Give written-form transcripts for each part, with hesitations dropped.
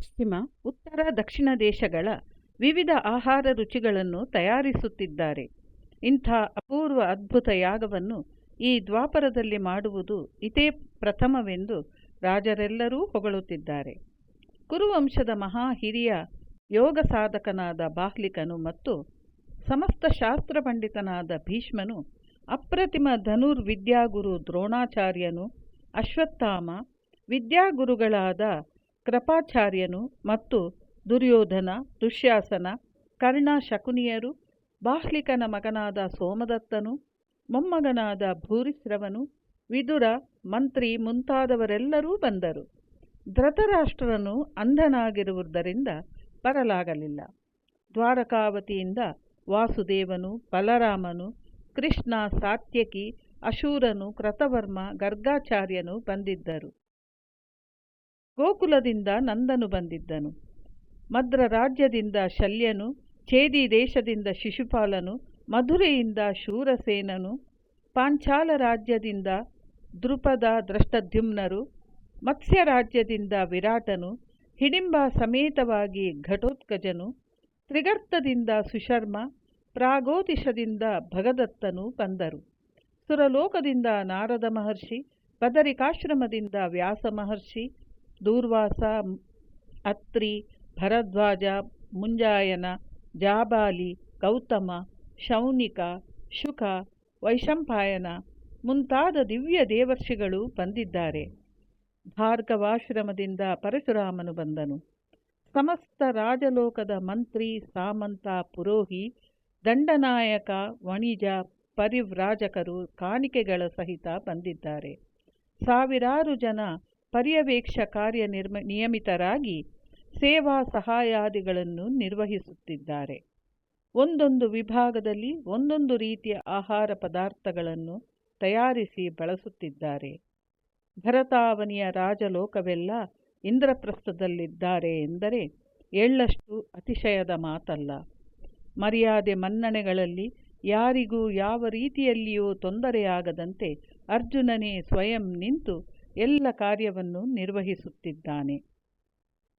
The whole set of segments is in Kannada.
ಪಶ್ಚಿಮ, ಉತ್ತರ, ದಕ್ಷಿಣ ದೇಶಗಳ ವಿವಿಧ ಆಹಾರ ರುಚಿಗಳನ್ನು ತಯಾರಿಸುತ್ತಿದ್ದಾರೆ. ಇಂಥ ಅಪೂರ್ವ ಅದ್ಭುತ ಯಾಗವನ್ನು ಈ ದ್ವಾಪರದಲ್ಲಿ ಮಾಡುವುದು ಇದೇ ಪ್ರಥಮವೆಂದು ರಾಜರೆಲ್ಲರೂ ಹೊಗಳುತ್ತಿದ್ದಾರೆ. ಕುರುವಂಶದ ಮಹಾ ಹಿರಿಯ ಯೋಗ ಸಾಧಕನಾದ ಬಾಹ್ಲಿಕನು ಮತ್ತು ಸಮಸ್ತ ಶಾಸ್ತ್ರ ಪಂಡಿತನಾದ ಭೀಷ್ಮನು, ಅಪ್ರತಿಮ ಧನುರ್ವಿದ್ಯಾಗುರು ದ್ರೋಣಾಚಾರ್ಯನು, ಅಶ್ವತ್ಥಾಮ, ವಿದ್ಯಾಗುರುಗಳಾದ ಕೃಪಾಚಾರ್ಯನು ಮತ್ತು ದುರ್ಯೋಧನ, ದುಶ್ಯಾಸನ, ಕರ್ಣ, ಶಕುನಿಯರು, ಬಾಹ್ಲಿಕನ ಮಗನಾದ ಸೋಮದತ್ತನು, ಮೊಮ್ಮಗನಾದ ಭೂರಿಶ್ರವನು, ವಿದುರ, ಮಂತ್ರಿ ಮುಂತಾದವರೆಲ್ಲರೂ ಬಂದರು. ಧೃತರಾಷ್ಟ್ರನು ಅಂಧನಾಗಿರುವುದರಿಂದ ಬರಲಾಗಲಿಲ್ಲ. ದ್ವಾರಕಾವತಿಯಿಂದ ವಾಸುದೇವನು, ಬಲರಾಮನು, ಕೃಷ್ಣ, ಸಾತ್ಯಕಿ, ಅಶೂರನು, ಕೃತವರ್ಮ, ಗರ್ಗಾಚಾರ್ಯನು ಬಂದಿದ್ದರು. ಗೋಕುಲದಿಂದ ನಂದನು ಬಂದಿದ್ದನು. ಮದ್ರ ರಾಜ್ಯದಿಂದ ಶಲ್ಯನು, ಛೇದಿ ದೇಶದಿಂದ ಶಿಶುಪಾಲನು, ಮಧುರೆಯಿಂದ ಶೂರಸೇನನು, ಪಾಂಚಾಲ ರಾಜ್ಯದಿಂದ ದೃಪದ, ದೃಷ್ಟದ್ಯುಮ್ನರು, ಮತ್ಸ್ಯ ರಾಜ್ಯದಿಂದ ವಿರಾಟನು, ಹಿಡಿಂಬ ಸಮೇತವಾಗಿ ಘಟೋತ್ಕಜನು, ತ್ರಿಗರ್ತದಿಂದ ಸುಶರ್ಮ, ಪ್ರಾಗೋತಿಷದಿಂದ ಭಗದತ್ತನು ಬಂದರು. ಸುರಲೋಕದಿಂದ ನಾರದ ಮಹರ್ಷಿ, ಬದರಿಕಾಶ್ರಮದಿಂದ ವ್ಯಾಸ ಮಹರ್ಷಿ, ದೂರ್ವಾಸ, ಅತ್ರಿ, ಭರದ್ವಾಜ, ಮುಂಜಾಯನ, ಜಾಬಾಲಿ, ಗೌತಮ, ಶೌನಿಕ, ಶುಕ, ವೈಶಂಪಾಯನ ಮುಂತಾದ ದಿವ್ಯ ದೇವರ್ಷಿಗಳು ಬಂದಿದ್ದಾರೆ. ಭಾರ್ಗವಾಶ್ರಮದಿಂದ ಪರಶುರಾಮನು ಬಂದನು. ಸಮಸ್ತ ರಾಜಲೋಕದ ಮಂತ್ರಿ, ಸಾಮಂತ, ಪುರೋಹಿ, ದಂಡನಾಯಕ, ವಣಿಜ, ಪರಿವ್ರಾಜಕರು ಕಾಣಿಕೆಗಳ ಸಹಿತ ಬಂದಿದ್ದಾರೆ. ಸಾವಿರಾರು ಜನ ಪರ್ಯವೇಕ್ಷ ಕಾರ್ಯ ನಿಯಮಿತರಾಗಿ ಸೇವಾ ಸಹಾಯಾದಿಗಳನ್ನು ನಿರ್ವಹಿಸುತ್ತಿದ್ದಾರೆ. ಒಂದೊಂದು ವಿಭಾಗದಲ್ಲಿ ಒಂದೊಂದು ರೀತಿಯ ಆಹಾರ ಪದಾರ್ಥಗಳನ್ನು ತಯಾರಿಸಿ ಬಳಸುತ್ತಿದ್ದಾರೆ. ಭರತಾವನಿಯ ರಾಜಲೋಕವೆಲ್ಲ ಇಂದ್ರಪ್ರಸ್ಥದಲ್ಲಿದ್ದಾರೆ ಎಂದರೆ ಎಳ್ಳಷ್ಟು ಅತಿಶಯದ ಮಾತಲ್ಲ. ಮರ್ಯಾದೆ ಮನ್ನಣೆಗಳಲ್ಲಿ ಯಾರಿಗೂ ಯಾವ ರೀತಿಯಲ್ಲಿಯೂ ತೊಂದರೆಯಾಗದಂತೆ ಅರ್ಜುನನೇ ಸ್ವಯಂ ನಿಂತು ಎಲ್ಲ ಕಾರ್ಯವನ್ನು ನಿರ್ವಹಿಸುತ್ತಿದ್ದಾನೆ.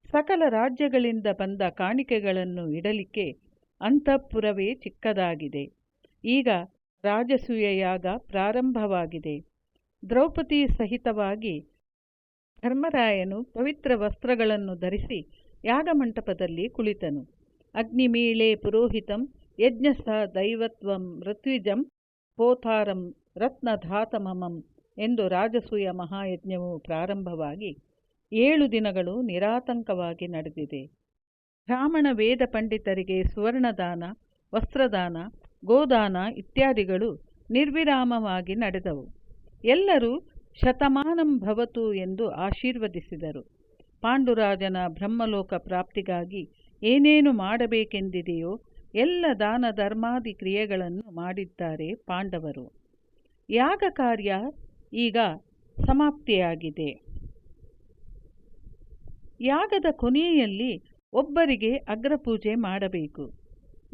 ಸಕಲ ರಾಜ್ಯಗಳಿಂದ ಬಂದ ಕಾಣಿಕೆಗಳನ್ನು ಇಡಲಿಕ್ಕೆ ಅಂತಃಪುರವೇ ಚಿಕ್ಕದಾಗಿದೆ. ಈಗ ರಾಜಸೂಯ ಯಾಗ ಪ್ರಾರಂಭವಾಗಿದೆ. ದ್ರೌಪದಿ ಸಹಿತವಾಗಿ ಧರ್ಮರಾಯನು ಪವಿತ್ರ ವಸ್ತ್ರಗಳನ್ನು ಧರಿಸಿ ಯಾಗಮಂಟಪದಲ್ಲಿ ಕುಳಿತನು. ಅಗ್ನಿಮೀಳೆ ಪುರೋಹಿತಂ ಯಜ್ಞಸ್ಥ ದೈವತ್ವಂ ಋತ್ವಿಜಂ ಹೋತಾರಂ ರತ್ನಧಾತಮಮಂ ಎಂದು ರಾಜಸೂಯ ಮಹಾಯಜ್ಞವು ಪ್ರಾರಂಭವಾಗಿ 7 ದಿನಗಳು ನಿರಾತಂಕವಾಗಿ ನಡೆದಿದೆ. ಬ್ರಾಹ್ಮಣ ವೇದ ಪಂಡಿತರಿಗೆ ಸುವರ್ಣದಾನ, ವಸ್ತ್ರದಾನ, ಗೋದಾನ ಇತ್ಯಾದಿಗಳು ನಿರ್ವಿರಾಮವಾಗಿ ನಡೆದವು. ಎಲ್ಲರೂ ಶತಮಾನಂ ಭವತು ಎಂದು ಆಶೀರ್ವದಿಸಿದರು. ಪಾಂಡುರಾಜನ ಬ್ರಹ್ಮಲೋಕ ಪ್ರಾಪ್ತಿಗಾಗಿ ಏನೇನು ಮಾಡಬೇಕೆಂದಿದೆಯೋ ಎಲ್ಲ ದಾನ ಧರ್ಮಾದಿ ಕ್ರಿಯೆಗಳನ್ನು ಮಾಡಿದ್ದಾರೆ ಪಾಂಡವರು. ಯಾಗ ಕಾರ್ಯ ಈಗ ಸಮಾಪ್ತಿಯಾಗಿದೆ. ಯಾಗದ ಕೊನೆಯಲ್ಲಿ ಒಬ್ಬರಿಗೆ ಅಗ್ರಪೂಜೆ ಮಾಡಬೇಕು.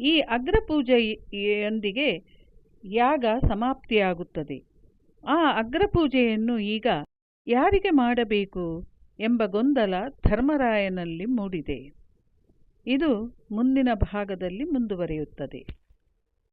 ಈ ಅಗ್ರಪೂಜೆಯೊಂದಿಗೆ ಯಾಗ ಸಮಾಪ್ತಿಯಾಗುತ್ತದೆ. ಆ ಅಗ್ರಪೂಜೆಯನ್ನು ಈಗ ಯಾರಿಗೆ ಮಾಡಬೇಕು ಎಂಬ ಗೊಂದಲ ಧರ್ಮರಾಯನಲ್ಲಿ ಮೂಡಿದೆ. ಇದು ಮುಂದಿನ ಭಾಗದಲ್ಲಿ ಮುಂದುವರಿಯುತ್ತದೆ.